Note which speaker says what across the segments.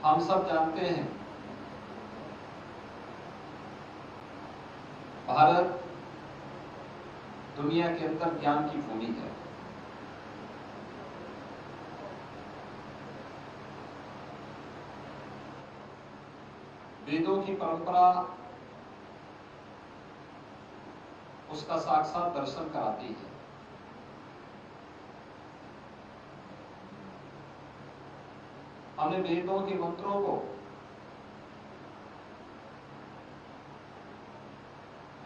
Speaker 1: हम सब जानते हैं भारत दुनिया के अंदर ज्ञान की भूमि है। वेदों की परंपरा उसका साक्षात दर्शन कराती है। हमने वेदों के मंत्रों को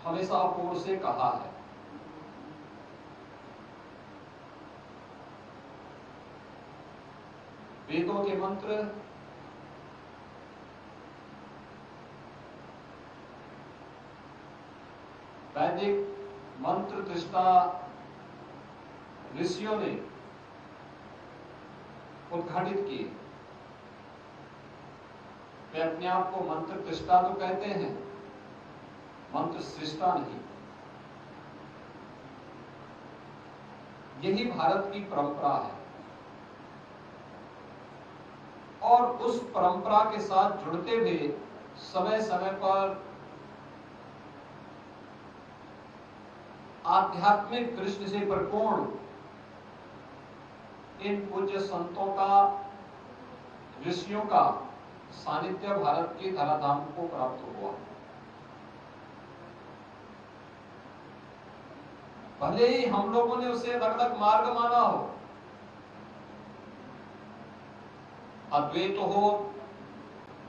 Speaker 1: हमेशा अपूर्ण से कहा है। वेदों के मंत्र वैदिक मंत्र दृष्टा ऋषियों ने उद्घाटित किए। वे अपने आप को मंत्र दृष्टा तो कहते हैं, मंत्र सृष्टा नहीं। यही भारत की परंपरा है और उस परंपरा के साथ जुड़ते हुए समय समय पर आध्यात्मिक दृष्टि से परिपूर्ण इन पूज्य संतों का, ऋषियों का सानिध्य भारत के धराधाम को प्राप्त हुआ। भले ही हम लोगों ने उसे अलग अलग मार्ग माना हो, अद्वैत हो,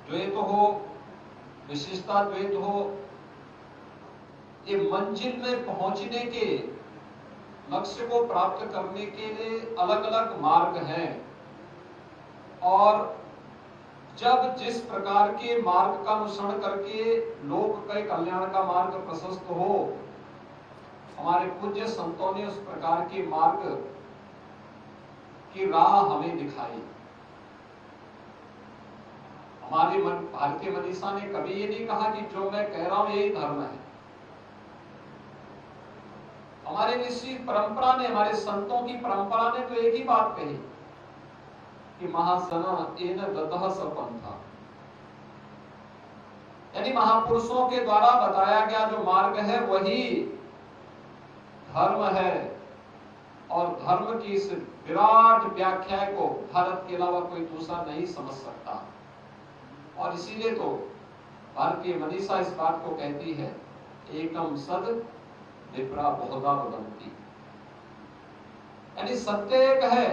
Speaker 1: द्वैत हो, विशिष्टा द्वैत हो, ये मंजिल में पहुंचने के लक्ष्य को प्राप्त करने के लिए अलग अलग मार्ग हैं। और जब जिस प्रकार के मार्ग का अनुसरण करके लोक के कल्याण का मार्ग प्रशस्त हो, हमारे पूज्य संतों ने उस प्रकार के मार्ग की राह हमें दिखाई। हमारी भारतीय मनीषा ने कभी ये नहीं कहा कि जो मैं कह रहा हूं यही धर्म है। हमारे ऋषि परंपरा ने, हमारे संतों की परंपरा ने तो एक ही बात कही कि महासना एन ददह सपंथा, यानी महापुरुषों के द्वारा बताया गया जो मार्ग है वही धर्म है। और धर्म की इस विराट व्याख्या को भारत के अलावा कोई दूसरा नहीं समझ सकता। और इसीलिए तो भारतीय मनीषा इस बात को कहती है, एकम सद विप्रा बहुधा वदंती, यानी सत्य एक है,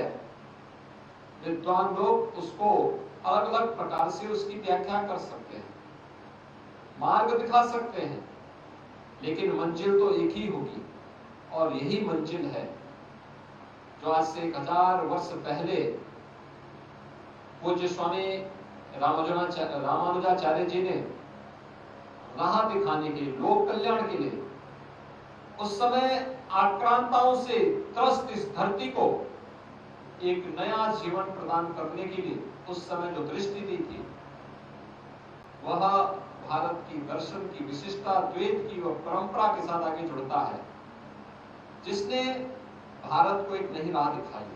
Speaker 1: विद्वान लोग उसको अलग अलग प्रकार से उसकी व्याख्या कर सकते हैं, मार्ग दिखा सकते हैं, लेकिन मंजिल तो एक ही होगी। और यही मंजिल है जो आज से 1000 वर्ष पहले पूज्य स्वामी रामानुजाचार्य जी ने राह दिखाने के लिए, लोक कल्याण के लिए, उस समय आक्रांताओं से त्रस्त इस धरती को एक नया जीवन प्रदान करने के लिए उस समय जो दृष्टि दी थी, वह भारत की दर्शन की विशिष्टता, द्वैत की और परंपरा के साथ आगे जुड़ता है, जिसने भारत को एक नई राह दिखाई।